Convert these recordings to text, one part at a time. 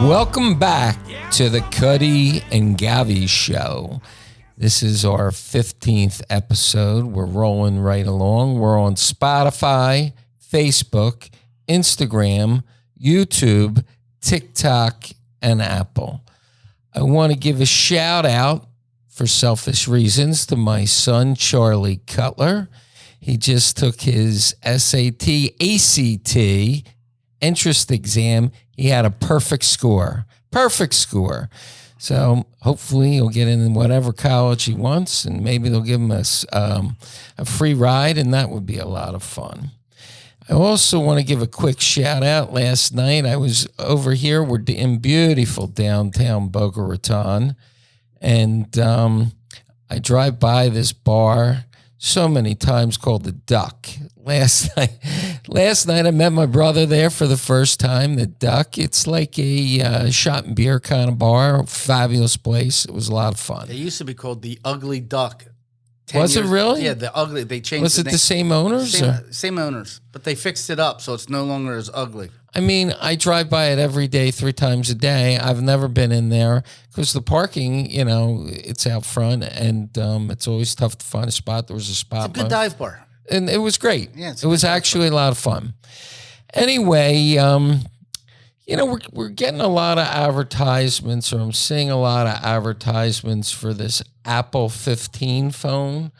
Welcome back to the Cutty and Govy show. This is our 15th episode. We're rolling right along. We're on Spotify, Facebook, Instagram, YouTube, TikTok, and Apple. I want to give a shout out for selfish reasons to my son, Charlie Cutler. He just took his SAT, ACT entrance exam. He had a perfect score. So hopefully he'll get in whatever college he wants, and maybe they'll give him a free ride, and that would be a lot of fun. I also want to give a quick shout out. Last night I was over here. We're in beautiful downtown Boca Raton, and I drive by this bar so many times called the Duck. Last night I met my brother there for the first time. The Duck. It's like a shot and beer kind of bar. Fabulous place. It was a lot of fun. It used to be called the Ugly Duck. Was it really? Yeah, the Ugly. They changed. Was it the same owners? Same owners, but they fixed it up so it's no longer as ugly. I mean, I drive by it every day, 3 times a day. I've never been in there because the parking, it's out front, and it's always tough to find a spot. There was a spot. It's a good dive bar. And it was great. Yeah, it was actually a lot of fun. Anyway, we're getting a lot of advertisements, or I'm seeing a lot of advertisements for this Apple 15 phone.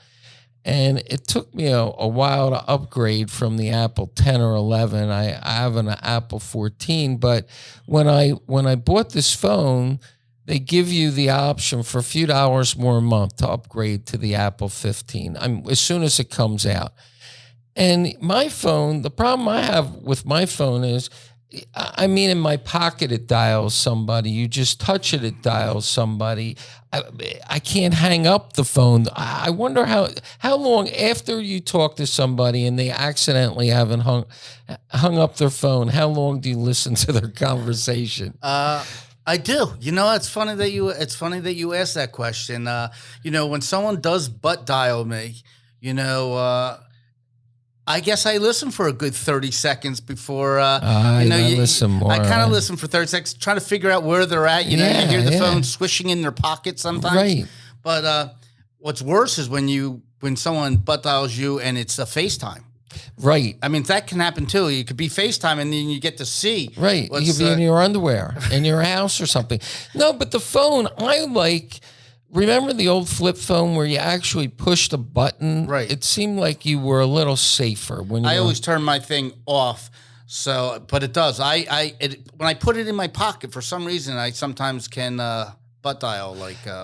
And it took me a while to upgrade from the Apple 10 or 11. I have an Apple 14, but when I bought this phone, they give you the option for a few dollars more a month to upgrade to the Apple 15 as soon as it comes out. And my phone, the problem I have with my phone is, in my pocket it dials somebody. You just touch it, it dials somebody. I can't hang up the phone. I wonder how long after you talk to somebody and they accidentally haven't hung up their phone, how long do you listen to their conversation? I do. It's funny that you asked that question. When someone does butt dial me, I guess I listen for a good 30 seconds before, I listen more. I kind of listen for 30 seconds, trying to figure out where they're at. You hear the phone swishing in their pocket sometimes. Right. But what's worse is when someone butt dials you and it's a FaceTime. Right. That can happen too. You could be FaceTime and then you get to see. Right. You could be in your underwear, in your house or something. No, but the phone, remember the old flip phone where you actually pushed a button? Right. It seemed like you were a little safer when you. I always turn my thing off, but it does. When I put it in my pocket, for some reason, I sometimes can butt dial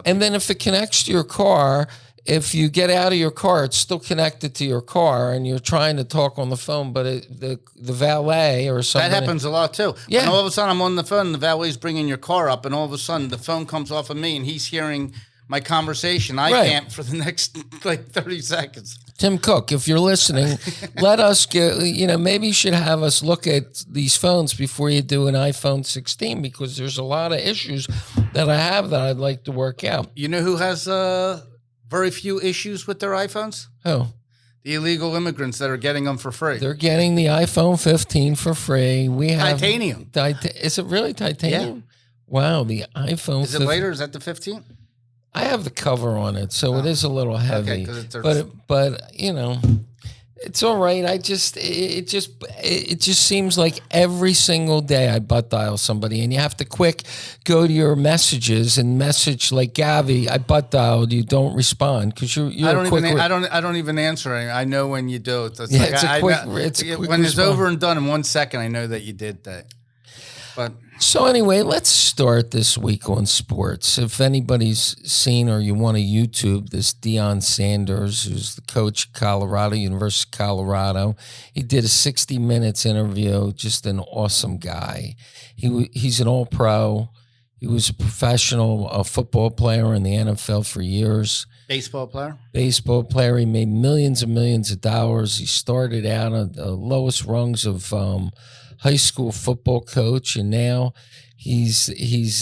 and then if it connects to your car, if you get out of your car, it's still connected to your car, and you're trying to talk on the phone, but the valet or something. That happens a lot too. Yeah. And all of a sudden, I'm on the phone, and the valet's bringing your car up, and all of a sudden, the phone comes off of me, and he's hearing my conversation. I can't for the next 30 seconds. Tim Cook, if you're listening, let us maybe you should have us look at these phones before you do an iPhone 16, because there's a lot of issues that I have that I'd like to work out. You know who has very few issues with their iPhones? Who? The illegal immigrants that are getting them for free. They're getting the iPhone 15 for free. We have titanium. Is it really titanium? Yeah. Wow, the iPhone. Is it later? Is that the 15? I have the cover on it, so it is a little heavy. Okay, but it's all right. It just seems like every single day I butt dial somebody, and you have to go to your messages and message like Govy, I butt dialed you, don't respond because you're I don't even answer it. I know when you do. It's a quick when response. it's over and done in 1 second, I know that you did that. But so anyway, let's start this week on sports. If anybody's seen or you want to YouTube this Deion Sanders, who's the coach of University of Colorado, he did a 60 minutes interview. Just an awesome guy. He's an all-pro. He was a professional football player in the NFL for years. Baseball player. He made millions and millions of dollars. He started out on the lowest rungs of high school football coach, and now he's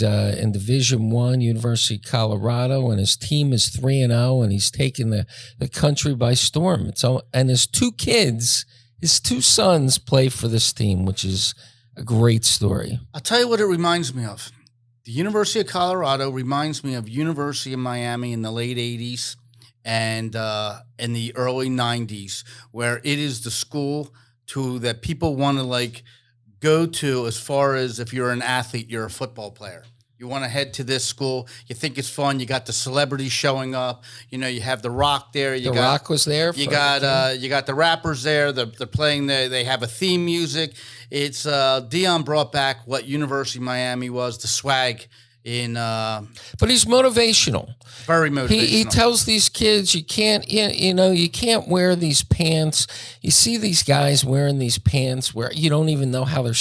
in Division I, University of Colorado, and his team is 3-0, and he's taken the country by storm. And his two sons play for this team, which is A great story. I'll tell you what it reminds me of. The University of Colorado reminds me of University of Miami in the late 80s and in the early 90s, where it is the school that people want to like go to as far as if you're an athlete, you're a football player. You want to head to this school. You think it's fun. You got the celebrities showing up. You know, you have The Rock there. The Rock was there. You got the rappers there. They're playing. They have a theme music. It's Deion brought back what University of Miami was, the swag in. But he's motivational. Very motivational. He tells these kids you can't wear these pants. You see these guys wearing these pants where you don't even know how they're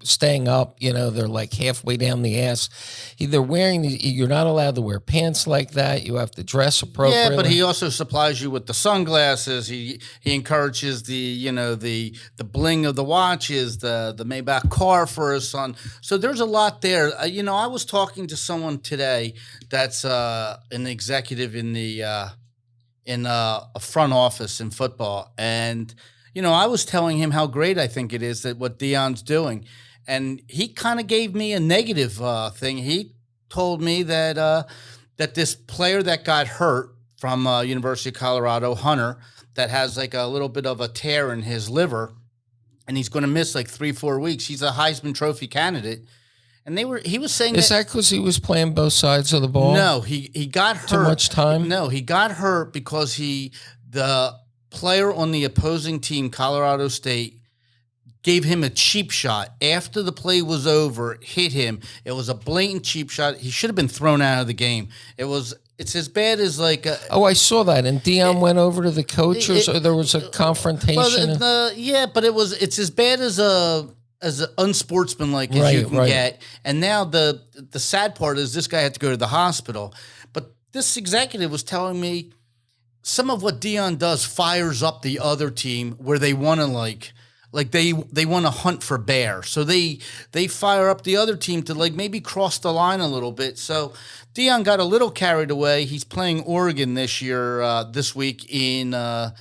staying up, they're like halfway down the ass. They're wearing you're not allowed to wear pants like that. You have to dress appropriately. Yeah, but he also supplies you with the sunglasses. He encourages the bling of the watches, the Maybach car for his son. So there's a lot there. I was talking to someone today that's an executive in a front office in football, and I was telling him how great I think it is that what Deion's doing. And he kind of gave me a negative thing. He told me that this player that got hurt from University of Colorado, Hunter, that has like a little bit of a tear in his liver, and he's going to miss like 3-4 weeks. He's a Heisman Trophy candidate. And he was saying is that because he was playing both sides of the ball? No, he got hurt. Too much time? No, he got hurt because the player on the opposing team, Colorado State, gave him a cheap shot after the play was over, hit him. It was a blatant cheap shot. He should have been thrown out of the game. It's as bad as like I saw that. And Deion went over to the coach, or there was a confrontation. But it's as bad as unsportsmanlike as you can get. And now the sad part is this guy had to go to the hospital. But this executive was telling me some of what Deion does fires up the other team where they want to like they want to hunt for bear. So they fire up the other team to like maybe cross the line a little bit. So Deion got a little carried away. He's playing Oregon this week in. But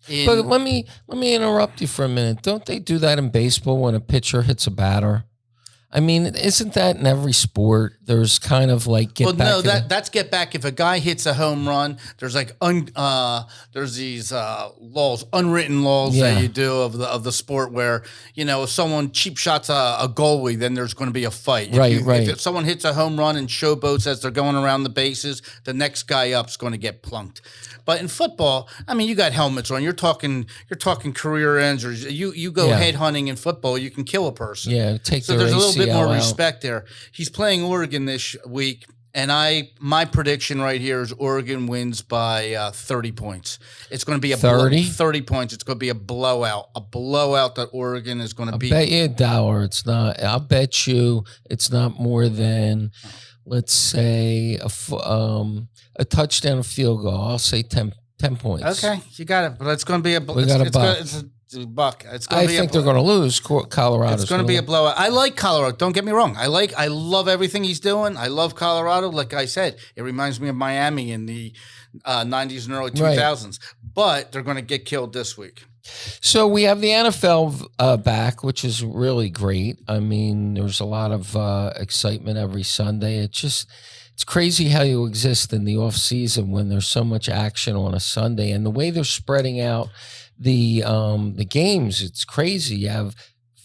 let me interrupt you for a minute. Don't they do that in baseball when a pitcher hits a batter? I mean, isn't that in every sport? There's kind of like that's get back. If a guy hits a home run, there's like there's these laws, unwritten laws that you do of the sport where if someone cheap shots a goalie, then there's going to be a fight. If someone hits a home run and showboats as they're going around the bases, the next guy up's going to get plunked. But in football, I mean, you got helmets on. You're talking career ends, or you go head hunting in football. You can kill a person. Yeah, so there's a little bit more respect there. He's playing Oregon this week, and my prediction right here is Oregon wins by 30 points. It's going to be 30 points. It's going to be a blowout that Oregon is going to beat. I bet you $1 it's not. I'll bet you it's not more than, let's say, a touchdown, a field goal. I'll say 10 points. Okay, you got it. But it's going to be we got a buck. It's a buck. I think they're going to lose. Colorado. It's going to be a blowout. I like Colorado. Don't get me wrong. I love everything he's doing. I love Colorado. Like I said, it reminds me of Miami in the 90s and early 2000s. Right. But they're going to get killed this week. So we have the NFL back, which is really great. I mean, there's a lot of excitement every Sunday. It's crazy how you exist in the off season when there's so much action on a Sunday, and the way they're spreading out the games. It's crazy. You have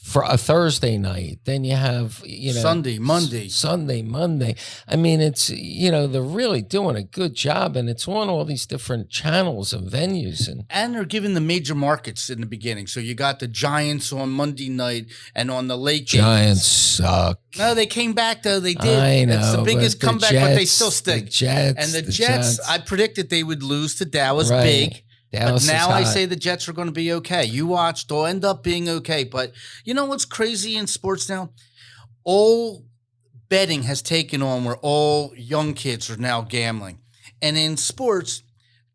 for a Thursday night, then you have Sunday, Monday. I mean, it's they're really doing a good job, and it's on all these different channels and venues, and they're giving the major markets in the beginning. So you got the Giants on Monday night, and on the late Giants suck. No, they came back though. They did. I know. It's the biggest comeback, but they still stick. The Jets, and the Jets. I predicted they would lose to Dallas big. But now I say the Jets are going to be okay. You watch, they'll end up being okay. But you know what's crazy in sports now? All betting has taken on where all young kids are now gambling. And in sports,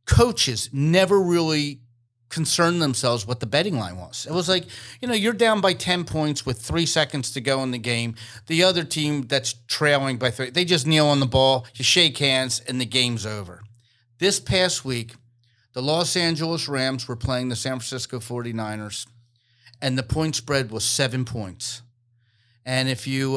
coaches never really concerned themselves what the betting line was. It was like, you're down by 10 points with 3 seconds to go in the game. The other team that's trailing by 3, they just kneel on the ball, you shake hands, and the game's over. This past week, the Los Angeles Rams were playing the San Francisco 49ers, and the point spread was 7 points. And if you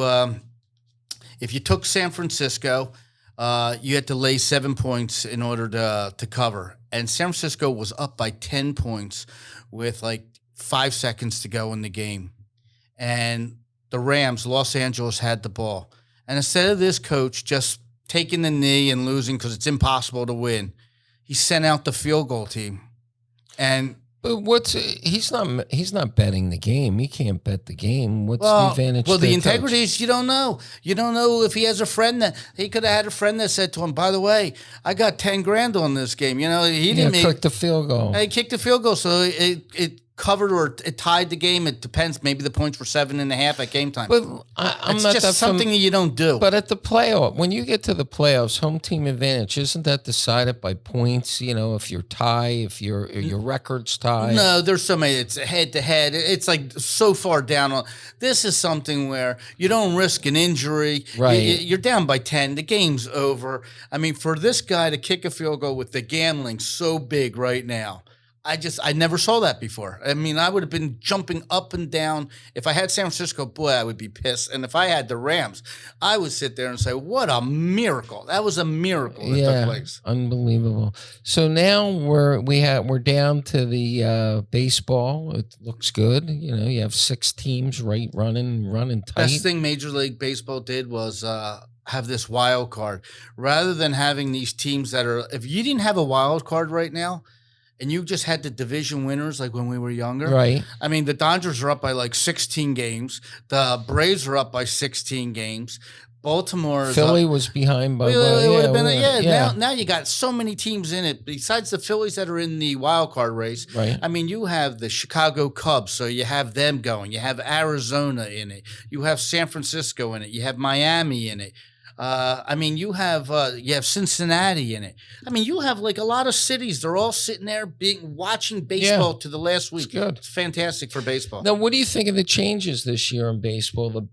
took San Francisco, you had to lay 7 points in order to cover. And San Francisco was up by 10 points with like 5 seconds to go in the game. And the Rams, Los Angeles, had the ball. And instead of this coach just taking the knee and losing because it's impossible to win, he sent out the field goal team. And but he's not betting the game. He can't bet the game. What's the advantage? Well, to the the integrity coach? is you don't know. You don't know if he has a friend that he could have had a friend that said to him, "By the way, I got $10,000 on this game." You know, he didn't kick the field goal. He kicked the field goal, so it covered or it tied the game. It depends. Maybe the points were 7.5 at game time. But I'm it's not just that something that you don't do. But at the playoff, when you get to the playoffs, home team advantage, isn't that decided by points? You know, if you're tie, if your record's tie. No, there's so many. It's head to head. It's like so far down. This is something where you don't risk an injury. Right. You're down by 10. The game's over. I mean, for this guy to kick a field goal with the gambling so big right now, I never saw that before. I mean, I would have been jumping up and down. If I had San Francisco, boy, I would be pissed. And if I had the Rams, I would sit there and say, what a miracle. That was a miracle that took place. Unbelievable. So now we're down to the baseball. It looks good. You know, you have 6 teams running tight. Best thing Major League Baseball did was have this wild card. Rather than having these teams that are, if you didn't have a wild card right now, and you just had the division winners like when we were younger. Right. I mean, the Dodgers are up by like 16 games. The Braves are up by 16 games. Baltimore Philly was behind by Now you got so many teams in it. Besides the Phillies that are in the wild card race, right. I mean, you have the Chicago Cubs, so you have them going. You have Arizona in it. You have San Francisco in it. You have Miami in it. I mean, you have Cincinnati in it. I mean, you have like a lot of cities. They're all sitting there watching baseball to the last week. It's good. It's fantastic for baseball. Now, what do you think of the changes this year in baseball? With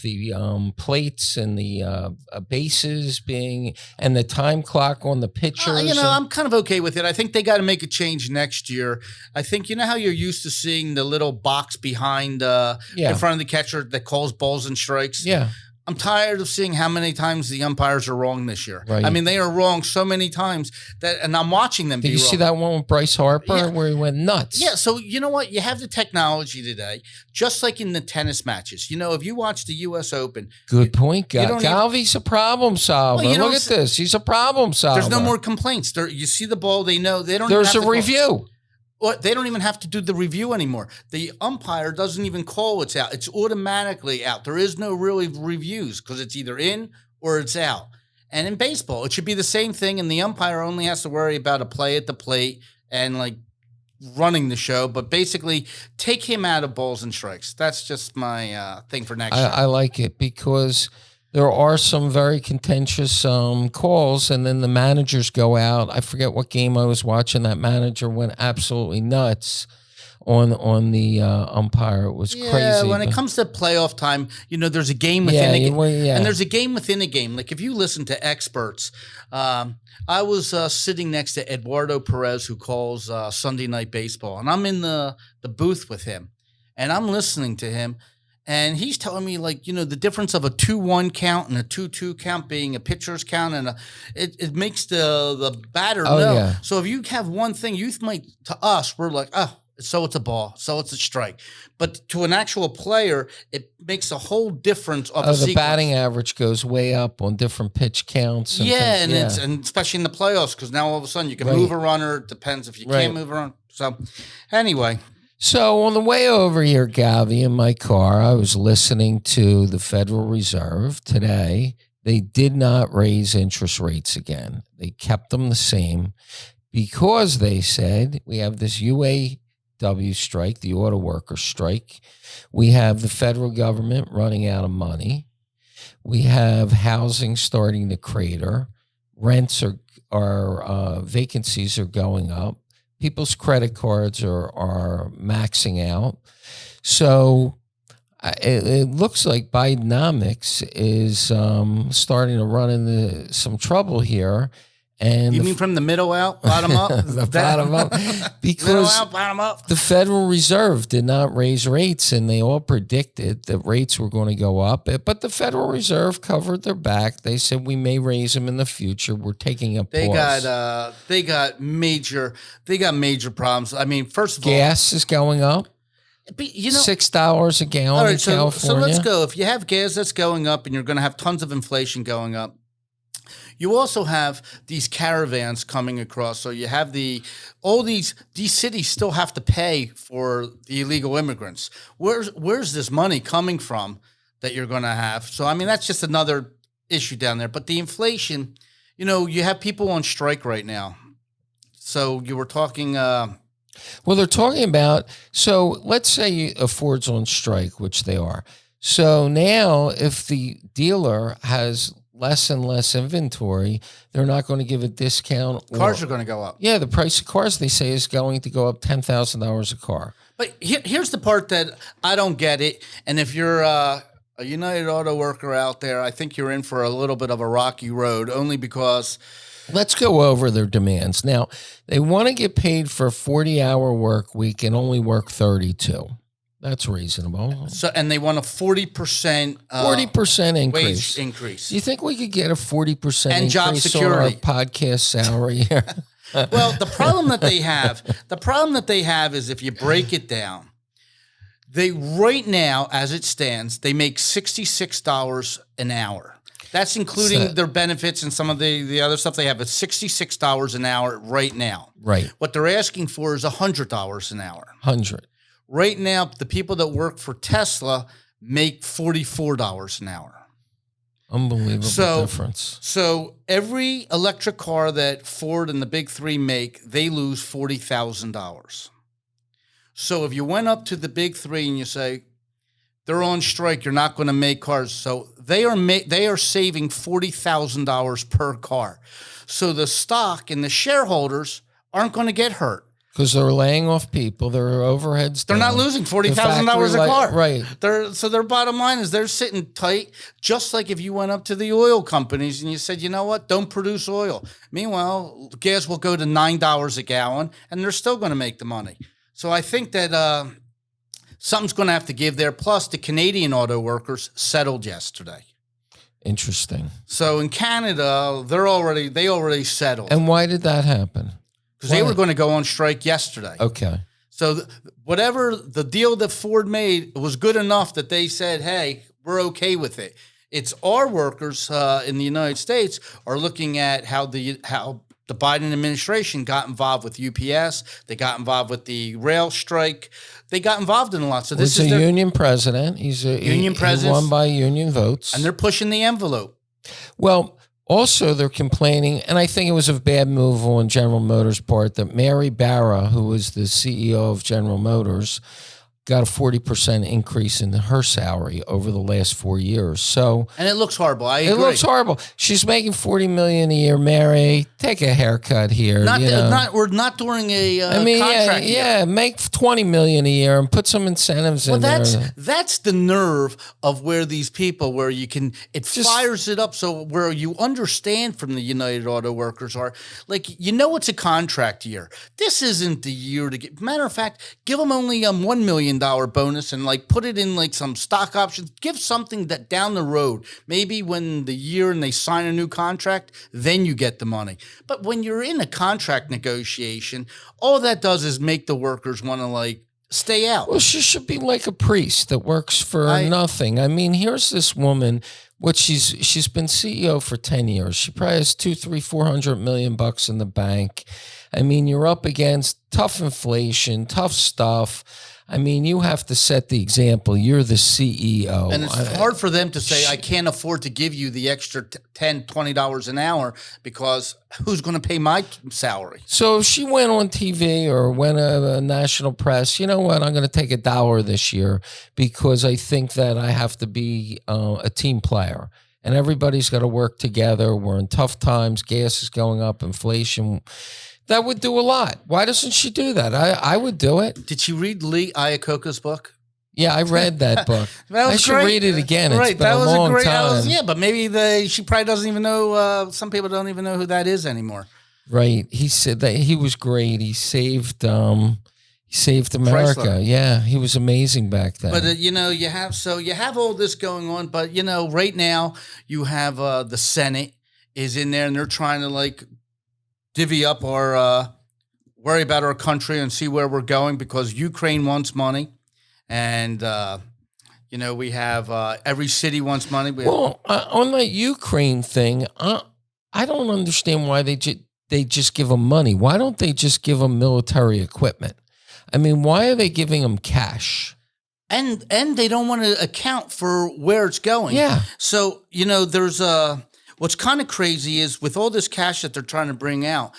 the plates and the bases being and the time clock on the pitchers. I'm kind of okay with it. I think they got to make a change next year. I think how you're used to seeing the little box behind in front of the catcher that calls balls and strikes. Yeah. I'm tired of seeing how many times the umpires are wrong this year. Right. I mean, they are wrong so many times and I'm watching them. Did you see that one with Bryce Harper where he went nuts? Yeah. So you know what? You have the technology today, just like in the tennis matches. You know, if you watch the U.S. Open, good point, Galvy's a problem solver. Look at this. He's a problem solver. There's no more complaints. You see the ball. They know they don't. There's a review. Well, they don't even have to do the review anymore. The umpire doesn't even call it's out. It's automatically out. There is no really reviews because it's either in or it's out. And in baseball, it should be the same thing, and the umpire only has to worry about a play at the plate and like running the show. But basically, take him out of balls and strikes. That's just my thing for next year. I like it because there are some very contentious calls, and then the managers go out. I forget what game I was watching. That manager went absolutely nuts on the umpire. It was crazy. Yeah, when it comes to playoff time, there's a game within a game. And there's a game within a game. Like if you listen to experts, I was sitting next to Eduardo Perez, who calls Sunday Night Baseball, and I'm in the booth with him, and I'm listening to him. And he's telling me, the difference of a 2-1 count and a 2-2 count being a pitcher's count, and it makes the batter know. Yeah. So if you have one thing, to us, we're like, oh, so it's a ball, so it's a strike. But to an actual player, it makes a whole difference of the sequence. Batting average goes way up on different pitch counts. And and especially in the playoffs, because now all of a sudden you can move a runner. It depends if you can't move a runner. So anyway. So on the way over here, Govy, in my car, I was listening to the Federal Reserve today. They did not raise interest rates again. They kept them the same because they said we have this UAW strike, the auto worker strike. We have the federal government running out of money. We have housing starting to crater. Rents are vacancies are going up. People's credit cards are maxing out. So it looks like Bidenomics is starting to run into some trouble here. And You mean from the middle out, bottom up? the bottom up, Middle because out, bottom up. the Federal Reserve did not raise rates, and they all predicted that rates were going to go up. But the Federal Reserve covered their back. They said we may raise them in the future. We're taking a pause. They got major problems. I mean, first of all, Gas is going up. $6 a gallon all right, in California. So let's go. If you have gas that's going up, and you're going to have tons of inflation going up. You also have these caravans coming across. So you have all these cities still have to pay for the illegal immigrants. Where's this money coming from that you're going to have? So, I mean, that's just another issue down there. But the inflation, you have people on strike right now. So you were talking. Well, they're talking about, so let's say a Ford's on strike, which they are. So now if the dealer has less and less inventory, they're not going to give a discount. Cars are going to go up. Yeah, the price of cars, they say, is going to go up $10,000 a car. But here's the part that I don't get it. And if you're a United Auto worker out there, I think you're in for a little bit of a rocky road, only because... Let's go over their demands. Now, they want to get paid for a 40-hour work week and only work 32. That's reasonable. So, and they want a 40% 40% increase. Wage increase. Do you think we could get a 40% and increase job security on our podcast salary? Well, the problem that they have is if you break it down, they right now, as it stands, they make $66 an hour. That's including their benefits and some of the other stuff they have. It's $66 an hour right now. Right. What they're asking for is $100 an hour. 100. Right now, the people that work for Tesla make $44 an hour. Unbelievable difference. So every electric car that Ford and the big three make, they lose $40,000. So if you went up to the big three and you say, they're on strike, you're not going to make cars. So they are saving $40,000 per car. So the stock and the shareholders aren't going to get hurt. Because they're laying off people, their overheads. They're not losing $40,000 a car, right? So their bottom line is they're sitting tight. Just like if you went up to the oil companies and you said, you know what, don't produce oil. Meanwhile, gas will go to $9 a gallon, and they're still going to make the money. So I think that something's going to have to give there. Plus, the Canadian auto workers settled yesterday. Interesting. So in Canada, they already settled. And why did that happen? Because they were going to go on strike yesterday. Okay. So whatever the deal that Ford made was good enough that they said, hey, we're okay with it. It's our workers in the United States are looking at how the Biden administration got involved with UPS. They got involved with the rail strike. They got involved in a lot. So this is a union president. He's a union president. He won by union votes. And they're pushing the envelope. Well, also, they're complaining, and I think it was a bad move on General Motors' part, that Mary Barra, who was the CEO of General Motors, got a 40% increase in her salary over the last 4 years. And it looks horrible. I agree. It looks horrible. She's making $40 million a year. Mary, take a haircut here. We're not during a contract. Yeah, make $20 million a year and put some incentives in there. That's the nerve of where these people, where you can, fires it up. So where you understand from the United Auto Workers are like, it's a contract year. This isn't the year to get. Matter of fact, give them only $1 million bonus and put it in some stock options. Give something that down the road, maybe when the year and they sign a new contract, then you get the money. But when you're in a contract negotiation, all that does is make the workers want to stay out. Well, she should be like a priest that works for nothing. I mean, here's this woman. She's been CEO for 10 years. She probably has $400 million in the bank. I mean, you're up against tough inflation, tough stuff. I mean, you have to set the example. You're the CEO. And it's hard for them to say, I can't afford to give you the extra $10, $20 an hour because who's going to pay my salary? So if she went on TV or went a national press, you know what, I'm going to take $1 this year because I think that I have to be a team player. And everybody's got to work together. We're in tough times. Gas is going up, inflation. That would do a lot. Why doesn't she do that? I would do it. Did she read Lee Iacocca's book? Yeah, I read that book. That was I should great. read it again. It's Right, been that a was long a great. time. Yeah, but maybe she probably doesn't even know. Some people don't even know who that is anymore. Right. He said that he was great. He saved America. Chrysler. Yeah, he was amazing back then. But you have all this going on. But right now you have the Senate is in there, and they're trying to like divvy up our worry about our country and see where we're going because Ukraine wants money, and we have every city wants money. On that Ukraine thing, I don't understand why they just give them money. Why don't they just give them military equipment? I mean, why are they giving them cash? And they don't want to account for where it's going. Yeah. So, there's what's kind of crazy is with all this cash that they're trying to bring out,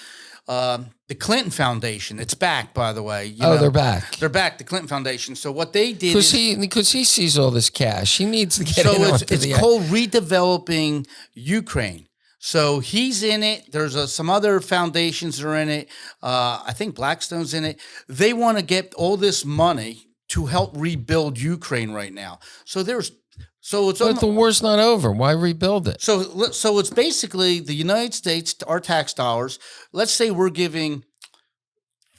the Clinton Foundation, it's back, by the way. They're back. They're back, the Clinton Foundation. So what they did because he sees all this cash. He needs to get it's called Redeveloping Ukraine. So he's in it. There's some other foundations that are in it. I think Blackstone's in it. They want to get all this money to help rebuild Ukraine right now. But the war's not over. Why rebuild it? So it's basically the United States, our tax dollars. Let's say we're giving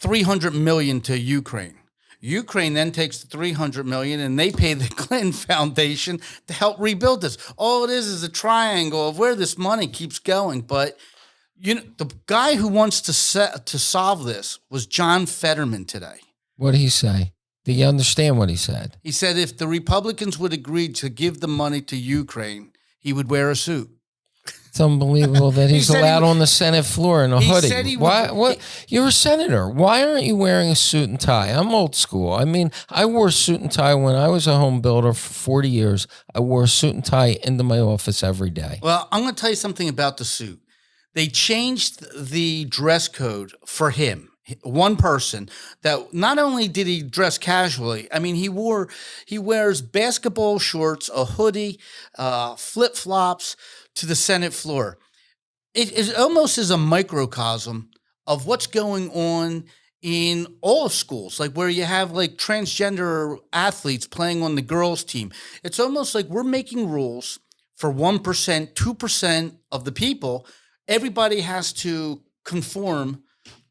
$300 million to Ukraine. Ukraine then takes the $300 million and they pay the Clinton Foundation to help rebuild this. All it is a triangle of where this money keeps going. But the guy who wants to solve this was John Fetterman today. What did he say? Do you understand what he said? He said if the Republicans would agree to give the money to Ukraine, he would wear a suit. It's unbelievable that he's allowed on the Senate floor in a hoodie. What? You're a senator. Why aren't you wearing a suit and tie? I'm old school. I mean, I wore a suit and tie when I was a home builder for 40 years. I wore a suit and tie into my office every day. Well, I'm going to tell you something about the suit. They changed the dress code for him. One person that not only did he dress casually, I mean, he wears basketball shorts, a hoodie, flip-flops to the Senate floor. It almost is a microcosm of what's going on in all schools, like where you have like transgender athletes playing on the girls' team. It's almost like we're making rules for 1%, 2% of the people. Everybody has to conform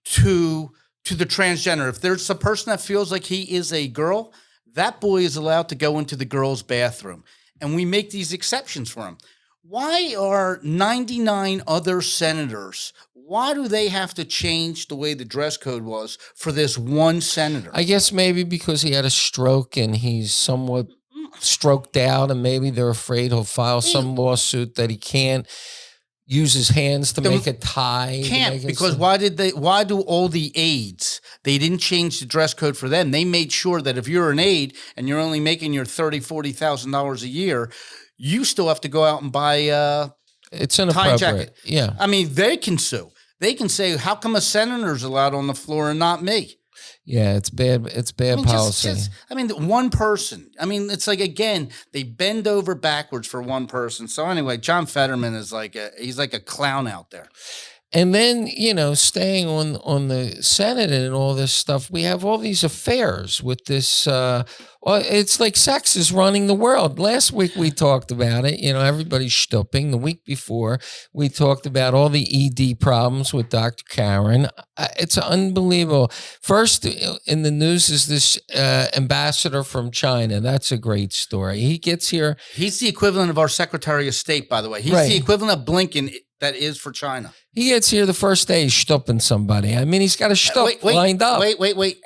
to the transgender. If there's a person that feels like he is a girl, that boy is allowed to go into the girl's bathroom. And we make these exceptions for him. Why are 99 other senators, why do they have to change the way the dress code was for this one senator? I guess maybe because he had a stroke and he's somewhat stroked out and maybe they're afraid he'll file some lawsuit that he can't use his hands to make a tie. Can't, because why do all the aides, they didn't change the dress code for them. They made sure that if you're an aide and you're only making your $30,000, $40,000 a year, you still have to go out and buy it's inappropriate. tie jacket. Yeah. I mean, they can sue. They can say, how come a senator's allowed on the floor and not me? Yeah, it's bad. It's bad policy. One person. I mean, it's like, again, they bend over backwards for one person. So anyway, John Fetterman is he's like a clown out there. And then, staying on the Senate and all this stuff, we have all these affairs with this. It's like sex is running the world. Last week we talked about it. Everybody's stooping. The week before we talked about all the ED problems with Dr. Karen. It's unbelievable. First in the news is this ambassador from China. That's a great story. He gets here. He's the equivalent of our Secretary of State, by the way. He's the equivalent of Blinken that is for China. He gets here the first day, he's stooping somebody. I mean, he's got a stoop lined up. Wait.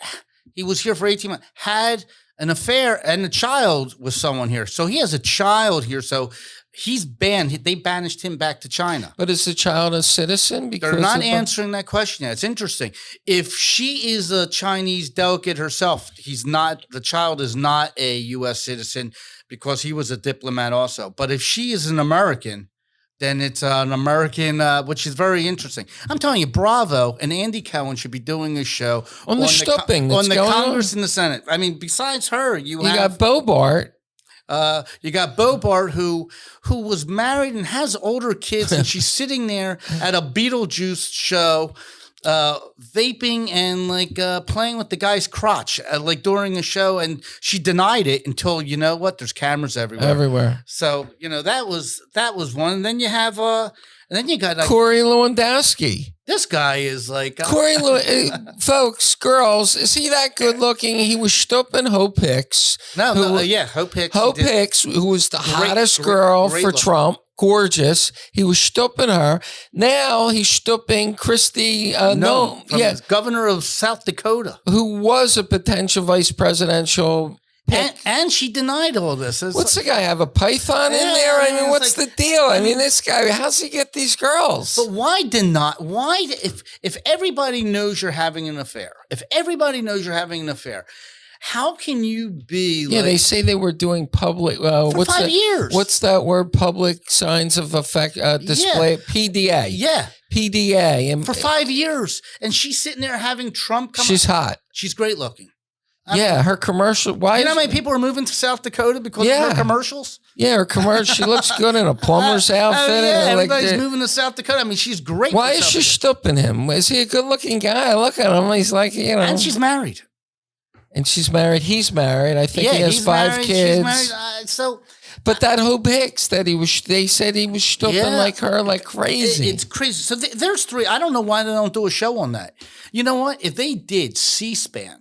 He was here for 18 months, had an affair and a child with someone here. So he has a child here. So he's banned. They banished him back to China. But is the child a citizen? Because they're not answering that question yet. It's interesting. If she is a Chinese delegate herself, the child is not a U.S. citizen because he was a diplomat also. But if she is an American, then it's an American, which is very interesting. I'm telling you, Bravo and Andy Cohen should be doing a show on the stooping on the Congress and the Senate. I mean, besides her, you got Bobart. You got Bobart, who was married and has older kids, and she's sitting there at a Beetlejuice show vaping and like playing with the guy's crotch like during a show, and she denied it until you know what? There's cameras everywhere. Everywhere. So you know that was one. And then you have and then you got like, Corey Lewandowski. this guy is like Folks, girls, is he that good looking? He was stupping Hope Hicks. Hope Hicks. Hope Hicks, who was the hottest girl for Trump. Gorgeous. He was stupping her. Now he's stupping Christy governor of South Dakota, who was a potential vice presidential pick. And she denied all this. What's the guy have a python in there? I mean, what's the deal? I mean, this guy, how's he get these girls? But why if everybody knows you're having an affair, how can you be Yeah, they say they were doing public for 5 years. What's that word? Public signs of affect display. PDA. Yeah. PDA. And for 5 years. And she's sitting there having Trump come She's hot. She's great looking. Her commercial. Why? You know how many people are moving to South Dakota because of her commercials? Yeah, her commercial. She looks good in a plumber's outfit. Everybody's moving to South Dakota. I mean, she's great. Why is she stupping him? Is he a good-looking guy? Look at him. He's like, you know. And she's married. And she's married. He's married. I think he has 5 kids. She's married. But that Hope Hicks they said he was stupping like her like crazy. It's crazy. So there's 3. I don't know why they don't do a show on that. You know what? If they did C-SPAN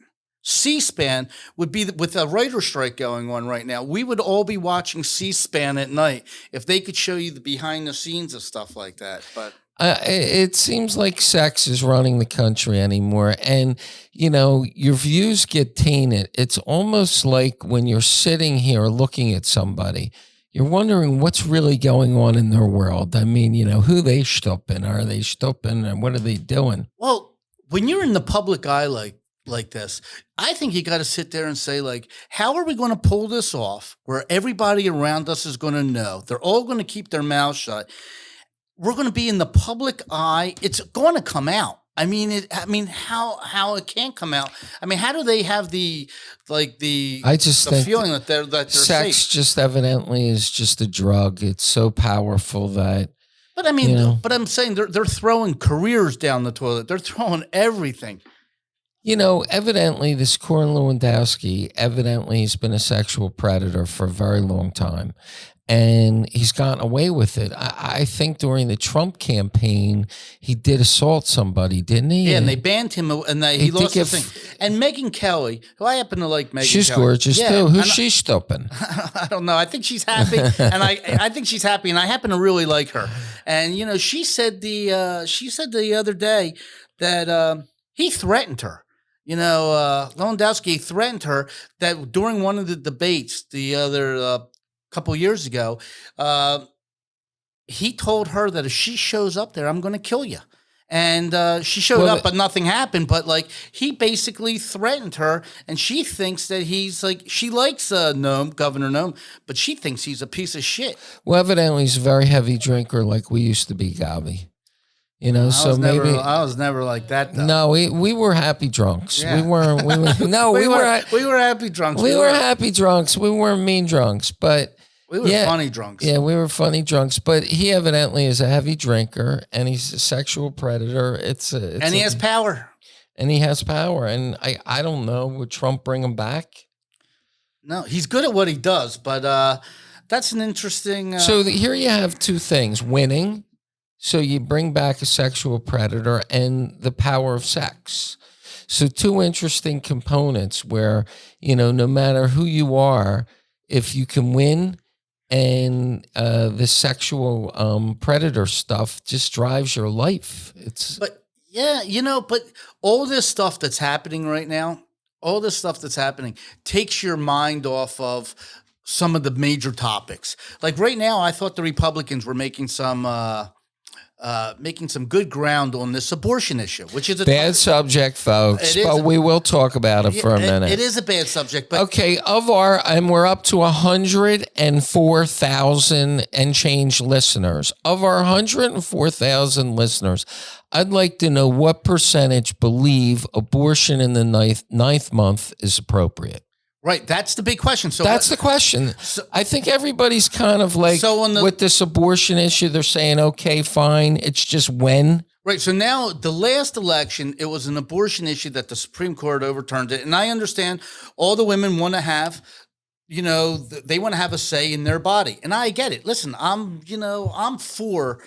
would be with a writer strike going on right now. We would all be watching C-SPAN at night if they could show you the behind the scenes of stuff like that. But it seems like sex is running the country anymore. And, you know, your views get tainted. It's almost like when you're sitting here looking at somebody, you're wondering what's really going on in their world. I mean, you know, who they stupping? Are they stupping? And what are they doing? Well, when you're in the public eye like this, I think you got to sit there and say, like, how are we going to pull this off where everybody around us is going to know? They're all going to keep their mouths shut. We're going to be in the public eye. It's going to come out. I mean, how it can't come out? I mean, how do they have the feeling that they're sex safe? Just evidently is just a drug. It's so powerful that. But I mean, but I'm saying they're throwing careers down the toilet. They're throwing everything. You know, evidently, this Corey Lewandowski, he's been a sexual predator for a very long time. And he's gotten away with it. I think during the Trump campaign, he did assault somebody, didn't he? Yeah, and they banned him, and he lost his thing. And Megyn Kelly, who I happen to like Megyn Kelly. She's gorgeous, too. Who's she stopping? I don't know. I think she's happy, and I think she's happy, and I happen to really like her. And, you know, she said the other day that he threatened her. You know, Lewandowski threatened her that during one of the debates the other couple years ago, he told her that if she shows up there, I'm going to kill you. And she showed up, but nothing happened. But like he basically threatened her, and she thinks that he's like she likes Governor Nome, but she thinks he's a piece of shit. Well, evidently he's a very heavy drinker, like we used to be, Govy. You know, I was never like that, though. No, we were happy drunks. Yeah. We were happy drunks. We were happy drunks. We weren't mean drunks, but we were funny drunks. Yeah, we were funny drunks. But he evidently is a heavy drinker, and he's a sexual predator. And he has power. And he has power. And I don't know, would Trump bring him back? No, he's good at what he does, but that's an interesting. So here you have 2 things: winning. So you bring back a sexual predator and the power of sex. So 2 interesting components where, you know, no matter who you are, if you can win and the sexual predator stuff just drives your life. But yeah, you know, but all this stuff that's happening right now, takes your mind off of some of the major topics. Like right now, I thought the Republicans were making some good ground on this abortion issue, which is a bad subject, folks, but we will talk about it for a minute. It is a bad subject, but okay. And we're up to 104,000 and change listeners. Of our 104,000 listeners, I'd like to know what percentage believe abortion in the ninth month is appropriate. Right, that's the big question. So that's the question. So, I think everybody's kind of like with this abortion issue. They're saying, okay, fine. It's just when. Right. So now the last election, it was an abortion issue that the Supreme Court overturned it. And I understand all the women want to have, they want to have a say in their body. And I get it. Listen, I'm for,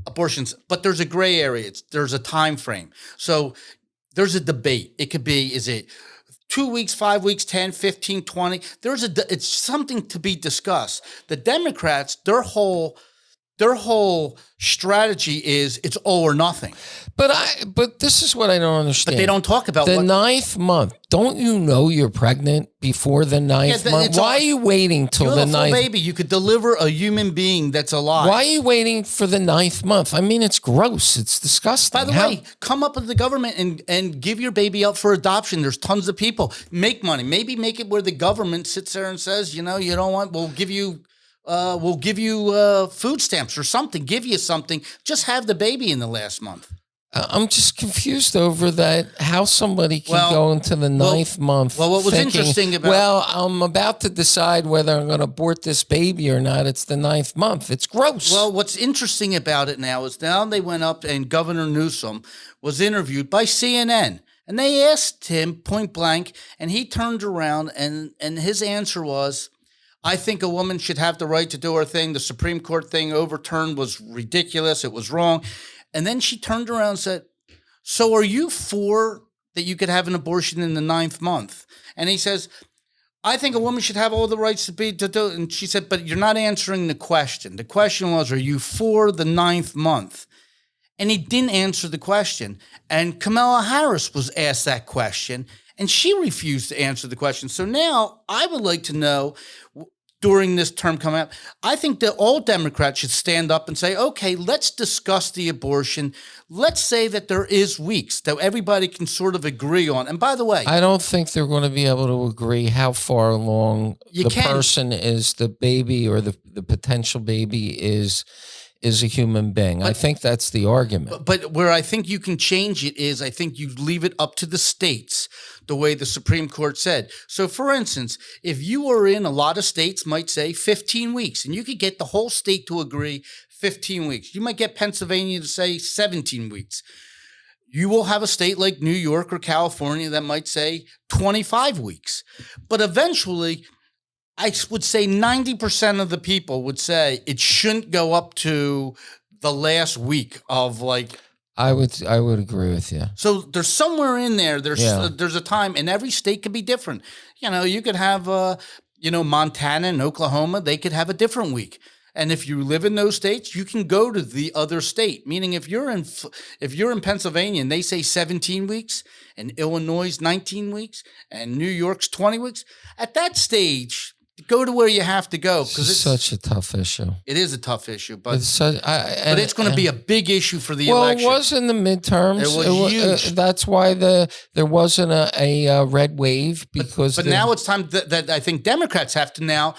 abortions, but there's a gray area. There's a time frame. So there's a debate. It could be, is it 2 weeks, 5 weeks, 10, 15, 20? It's something to be discussed. The Democrats, their whole strategy is it's all or nothing. But this is what I don't understand. But they don't talk about the ninth month. Don't you know you're pregnant before the ninth month? Why are you waiting till the ninth? Baby, you could deliver a human being that's alive. Why are you waiting for the ninth month? I mean, it's gross. It's disgusting. By the way, come up with the government and give your baby up for adoption. There's tons of people. Make money. Maybe make it where the government sits there and says, you don't want, we'll give you food stamps or something, give you something. Just have the baby in the last month. I'm just confused over that, how somebody can go into the ninth month. Well, what was interesting about... I'm about to decide whether I'm going to abort this baby or not. It's the ninth month. It's gross. Well, what's interesting about it now is now they went up and Governor Newsom was interviewed by CNN. And they asked him point blank, and he turned around and his answer was, I think a woman should have the right to do her thing. The Supreme Court thing overturned was ridiculous. It was wrong. And then she turned around and said, so are you for that you could have an abortion in the ninth month? And he says, I think a woman should have all the rights to do it. And she said, but you're not answering the question. The question was, are you for the ninth month? And he didn't answer the question. And Kamala Harris was asked that question, and she refused to answer the question. So now I would like to know, during this term coming up, I think that all Democrats should stand up and say, okay, let's discuss the abortion. Let's say that there is weeks that everybody can sort of agree on. And by the way, I don't think they're going to be able to agree how far along person is, the baby or the potential baby is a human being. I think that's the argument. But where I think you can change it is I think you leave it up to the states, the way the Supreme Court said. So, for instance, if you are in, a lot of states might say 15 weeks, and you could get the whole state to agree 15 weeks. You might get Pennsylvania to say 17 weeks. You will have a state like New York or California that might say 25 weeks. But eventually, I would say 90% of the people would say it shouldn't go up to the last week of like. I would agree with you. So there's somewhere in there. There's a time, and every state could be different. You could have Montana and Oklahoma. They could have a different week. And if you live in those states, you can go to the other state. Meaning, if you're in Pennsylvania and they say 17 weeks, and Illinois 19 weeks, and New York's 20 weeks, at that stage, go to where you have to go, because it's such a tough issue. It is a tough issue, but it's going to be a big issue for the election. Well, it was in the midterms. It was huge. That's why there wasn't a red wave, because. But now it's time that I think Democrats have to now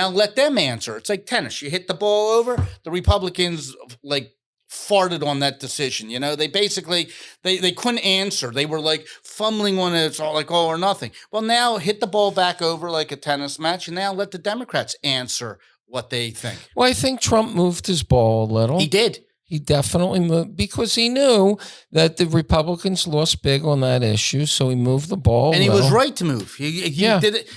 let them answer. It's like tennis. You hit the ball over. The Republicans farted on that decision. They basically they couldn't answer. They were like fumbling on it. It's all like all or nothing. Well, now hit the ball back over like a tennis match, and now let the Democrats answer what they think. Well, I think Trump moved his ball a little. He did. He definitely moved, because he knew that the Republicans lost big on that issue, so he moved the ball. And he was right to move. He did it.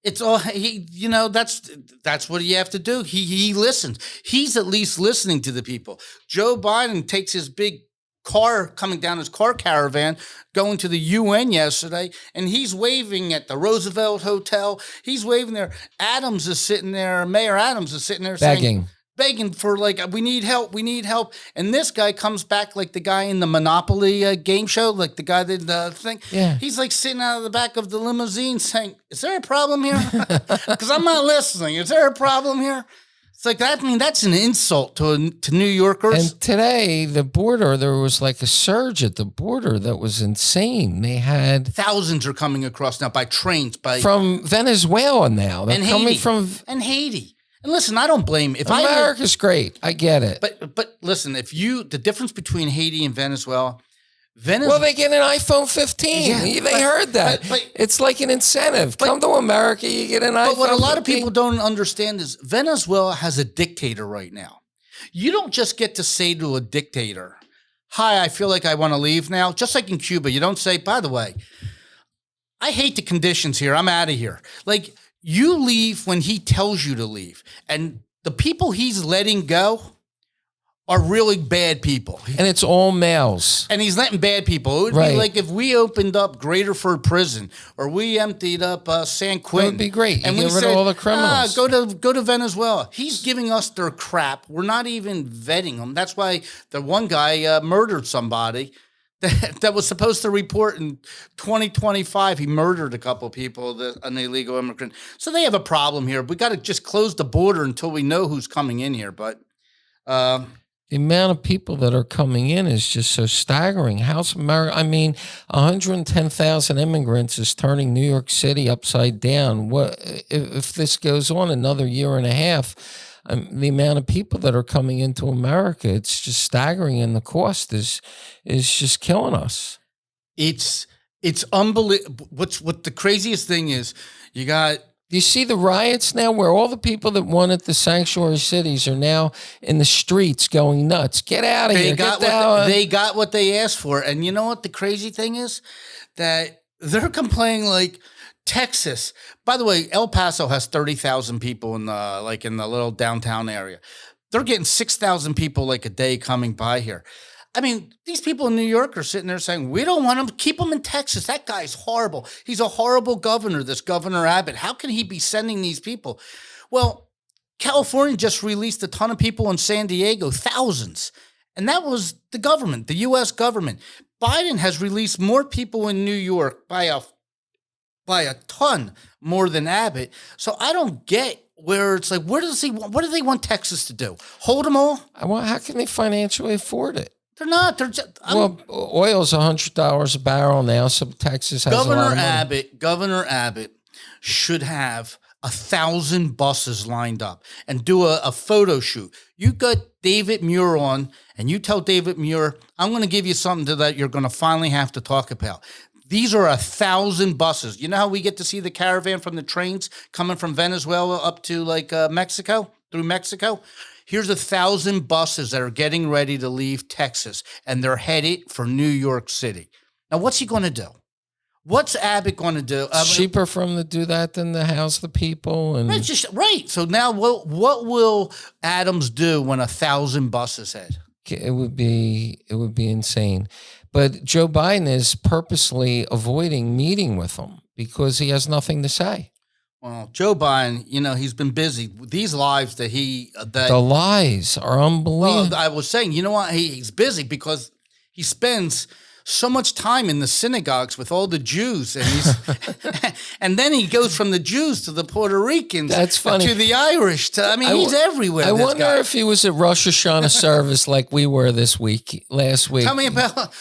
It's all that's what you have to do. He listens. He's at least listening to the people. Joe Biden takes his big car, coming down his car caravan, going to the UN yesterday, and he's waving at the Roosevelt Hotel. He's waving there. Adams is sitting there. Mayor Adams is sitting there begging for we need help. And this guy comes back like the guy in the Monopoly game show, like the guy that the thing. Yeah. He's like sitting out of the back of the limousine saying, is there a problem here? Because I'm not listening. Is there a problem here? It's like that. I mean, that's an insult to New Yorkers. And today, the border, there was like a surge at the border that was insane. They had thousands are coming across now by trains, from Venezuela now. They're coming from Haiti. And listen, I don't blame. America's great. I get it. But listen, the difference between Haiti and Venezuela. Well, they get an iPhone 15. Yeah, they heard that. But it's like an incentive. Come to America, you get an iPhone 15. But what a lot of people don't understand is Venezuela has a dictator right now. You don't just get to say to a dictator, "Hi, I feel like I want to leave now." Just like in Cuba, you don't say, "By the way, I hate the conditions here. I'm out of here." Like, you leave when he tells you to leave. And the people he's letting go are really bad people. And it's all males. And he's letting bad people. It would be like if we opened up Graterford Prison or we emptied up San Quentin. It would be great. And you we get rid said, of all the criminals. go to Venezuela. He's giving us their crap. We're not even vetting them. That's why the one guy murdered somebody that was supposed to report in 2025. He murdered a couple of people, an illegal immigrant. So they have a problem here. We got to just close the border until we know who's coming in here. But the amount of people that are coming in is just so staggering. How's America? I mean, 110,000 immigrants is turning New York City upside down. What if this goes on another year and a half? The amount of people that are coming into America, it's just staggering, and the cost is just killing us. It's unbelievable. What the craziest thing is, you got. Do you see the riots now where all the people that wanted the sanctuary cities are now in the streets going nuts? Get out of here. They got what they asked for. And you know what the crazy thing is? That they're complaining like Texas. By the way, El Paso has 30,000 people in the little downtown area. They're getting 6,000 people like a day coming by here. I mean, these people in New York are sitting there saying, "We don't want him. Keep him in Texas. That guy's horrible. He's a horrible governor, this Governor Abbott. How can he be sending these people?" Well, California just released a ton of people in San Diego, thousands. And that was the government, the U.S. government. Biden has released more people in New York by a ton more than Abbott. So I don't get where it's like, what do they want Texas to do? Hold them all? Well, how can they financially afford it? They're not. They're just, oil's $100 a barrel now, so Texas has Governor a lot of money. Governor Abbott should have 1,000 buses lined up and do a photo shoot. You got David Muir on, and you tell David Muir, "I'm going to give you something that you're going to finally have to talk about." These are 1,000 buses. You know how we get to see the caravan from the trains coming from Venezuela up to Mexico, through Mexico? Here's 1,000 buses that are getting ready to leave Texas, and they're headed for New York City. Now, what's he going to do? What's Abbott going to do? Cheaper for him to do that than to house the people. And right. So now what will Adams do when 1,000 buses head? It would be insane. But Joe Biden is purposely avoiding meeting with them because he has nothing to say. Well, Joe Biden, he's been busy. These lives that the lies are unbelievable. Well, I was saying, you know what? He's busy because he spends so much time in the synagogues with all the Jews, and and then he goes from the Jews to the Puerto Ricans. That's funny. To the Irish. He's everywhere. I wonder if he was at Rosh Hashanah service like we were last week. Tell me about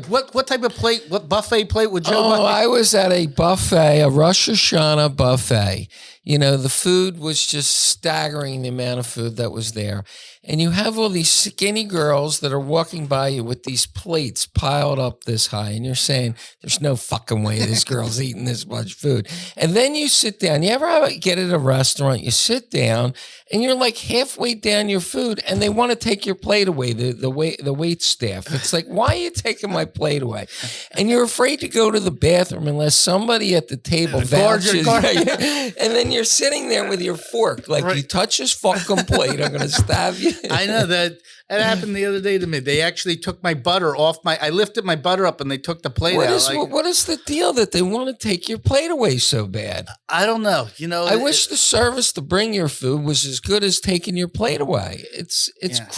what type of plate, what buffet plate would Joe? I was at a buffet, a Rosh Hashanah buffet. The food was just staggering, the amount of food that was there. And you have all these skinny girls that are walking by you with these plates piled up this high. And you're saying, there's no fucking way this girl's eating this much food. And then you sit down. You ever get at a restaurant, you sit down, and you're like halfway down your food, and they want to take your plate away, the wait staff. It's like, why are you taking my plate away? And you're afraid to go to the bathroom unless somebody at the table vouches. And then you're sitting there with your fork, like, right. You touch this fucking plate, I'm going to stab you. I know that happened the other day to me. They actually took my butter off I lifted my butter up and they took the plate out. What is the deal that they want to take your plate away so bad? I don't know. I wish the service to bring your food was as good as taking your plate away. It's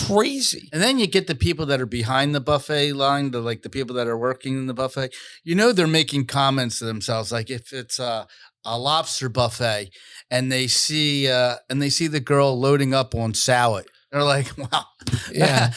crazy. And then you get the people that are behind the buffet line, the people that are working in the buffet. They're making comments to themselves, like if it's a lobster buffet and they see the girl loading up on salad. They're like, wow, yeah.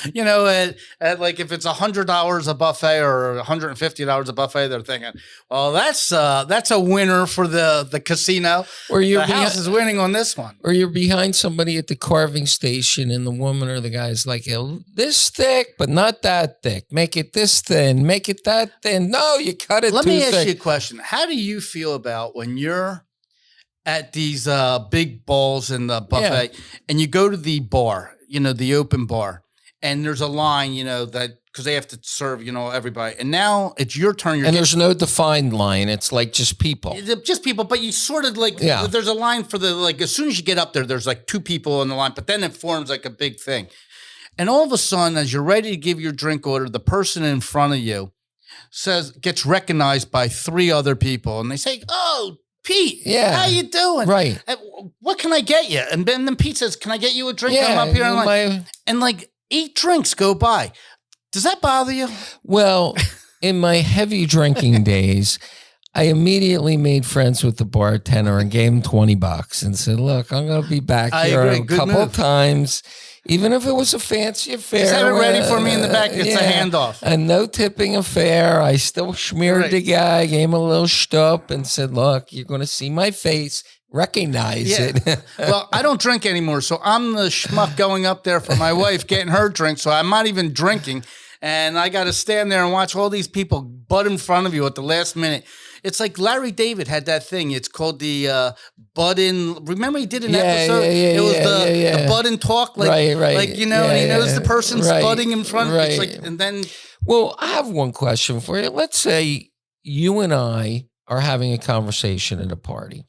At like if it's $100 a buffet or $150 a buffet, they're thinking, well, that's a winner for the casino. Or the house is winning on this one. Or you're behind somebody at the carving station, and the woman or the guy's like, this thick, but not that thick. Make it this thin. Make it that thin. No, you cut it too thick. Let me ask you a question. How do you feel about when you're at these big balls in the buffet and you go to the bar? the open bar, and there's a line, that because they have to serve, everybody. And now it's your turn. There's no defined line. It's like just people. Just people, but you sort of Yeah. there's a line for as soon as you get up there, there's like two people on the line, but then it forms like a big thing. And all of a sudden, as you're ready to give your drink order, the person in front of you gets recognized by three other people, and they say, "Oh, Pete, yeah, how you doing? Right. What can I get you?" And then Pete says, "Can I get you a drink?" I'm up here and like 8 drinks go by. Does that bother you? Well, in my heavy drinking days, I immediately made friends with the bartender and gave him $20 and said, "Look, I'm going to be back here a couple of times. Even if it was a fancy affair. Just have it ready for me in the back. It's a handoff. And no tipping affair. I still smeared the guy, gave him a little shtup and said, "Look, you're going to see my face. Recognize it." Well, I don't drink anymore. So I'm the schmuck going up there for my wife, getting her drink. So I'm not even drinking. And I got to stand there and watch all these people butt in front of you at the last minute. It's like Larry David had that thing. It's called the butt in. Remember he did an episode? It was the butt in talk. Like, right. Like, and he knows the person's butting in front. Right. It's like, and then. Well, I have one question for you. Let's say you and I are having a conversation at a party,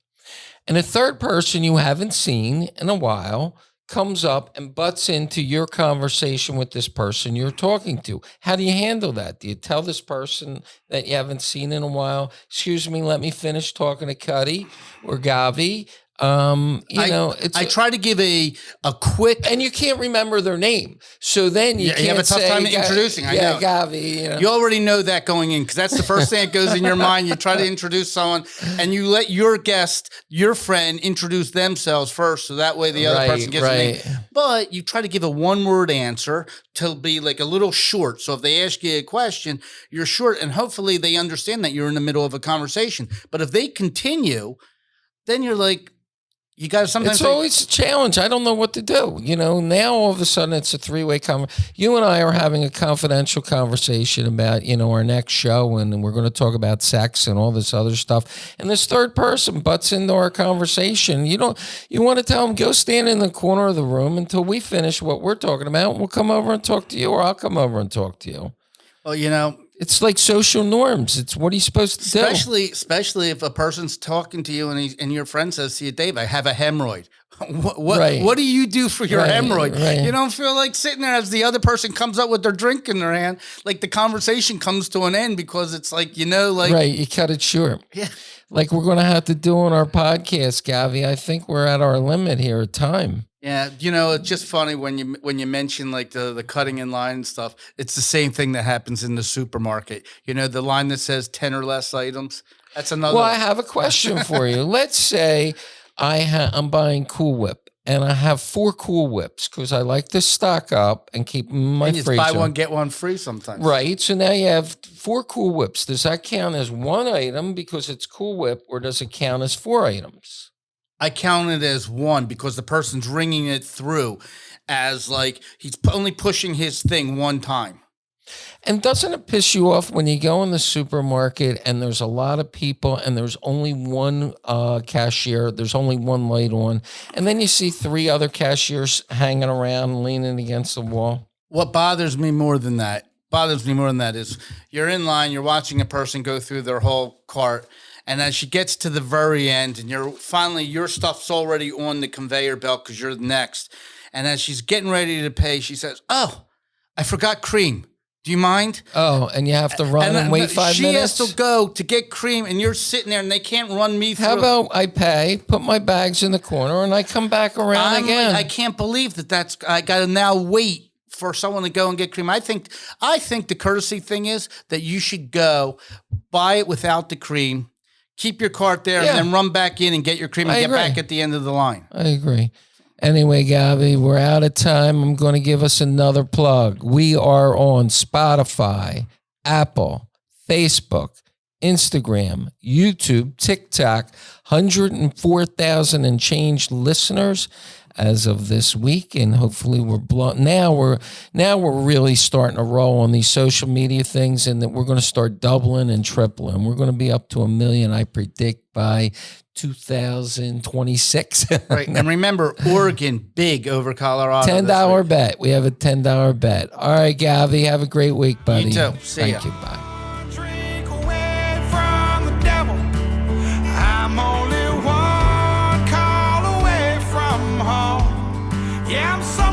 and a third person you haven't seen in a while comes up and butts into your conversation with this person you're talking to. How do you handle that? Do you tell this person that you haven't seen in a while, "Excuse me, let me finish talking to Cutty or Govy"? I try to give a quick, and you can't remember their name, so then you can't have a tough say, time introducing. I know. Govy. You already know that going in because that's the first thing that goes in your mind. You try to introduce someone, and you let your guest, your friend, introduce themselves first, so that way the other person gets a name. But you try to give a one-word answer to be like a little short. So if they ask you a question, you're short, and hopefully they understand that you're in the middle of a conversation. But if they continue, then you're like. You got to sometimes. It's always a challenge. I don't know what to do. Now all of a sudden it's a three-way conversation. You and I are having a confidential conversation about, our next show, and we're going to talk about sex and all this other stuff. And this third person butts into our conversation. You want to tell them, go stand in the corner of the room until we finish what we're talking about, and we'll come over and talk to you, or I'll come over and talk to you. Well, it's like social norms. It's what are you supposed to do? Especially if a person's talking to you and your friend says to you, "Dave, I have a hemorrhoid." What do you do for your hemorrhoid? Right. You don't feel like sitting there as the other person comes up with their drink in their hand, like the conversation comes to an end because it's like, Right, you cut it short. Yeah. Like we're going to have to do on our podcast, Govy. I think we're at our limit here at time. Yeah, it's just funny when you mention like the cutting in line and stuff. It's the same thing that happens in the supermarket. The line that says 10 or less items. That's another. Well, I have a question for you. Let's say I'm buying Cool Whip, and I have 4 Cool Whips because I like to stock up and keep them in my freezer. Buy one get one free sometimes. Right. So now you have 4 Cool Whips. Does that count as one item because it's Cool Whip, or does it count as 4 items? I count it as one because the person's ringing it through as like he's only pushing his thing one time. And doesn't it piss you off when you go in the supermarket and there's a lot of people and there's only one cashier, there's only one light on, and then you see 3 other cashiers hanging around, leaning against the wall? What bothers me more than that is you're in line, you're watching a person go through their whole cart. And as she gets to the very end and your stuff's already on the conveyor belt because you're next. And as she's getting ready to pay, she says, "Oh, I forgot cream. Do you mind?" Oh, and you have to run and wait 5 minutes? She has to go to get cream and you're sitting there and they can't run me through. How about I pay, put my bags in the corner, and I come back around again? I can't believe I got to now wait for someone to go and get cream. I think the courtesy thing is that you should go buy it without the cream. Keep your cart there and then run back in and get your cream and get back at the end of the line. I agree. Anyway, Govy, we're out of time. I'm going to give us another plug. We are on Spotify, Apple, Facebook, Instagram, YouTube, TikTok, 104,000 and change listeners as of this week, and hopefully now we're really starting to roll on these social media things, and that we're going to start doubling and tripling. We're going to be up to 1 million, I predict, by 2026. Right. And remember, Oregon, big over Colorado. $10 bet. We have a $10 bet. All right, Govy, have a great week, buddy. You too. See ya. Thank you. Bye. Drink away from the devil. I'm only one call away from home. Yeah, I'm sorry.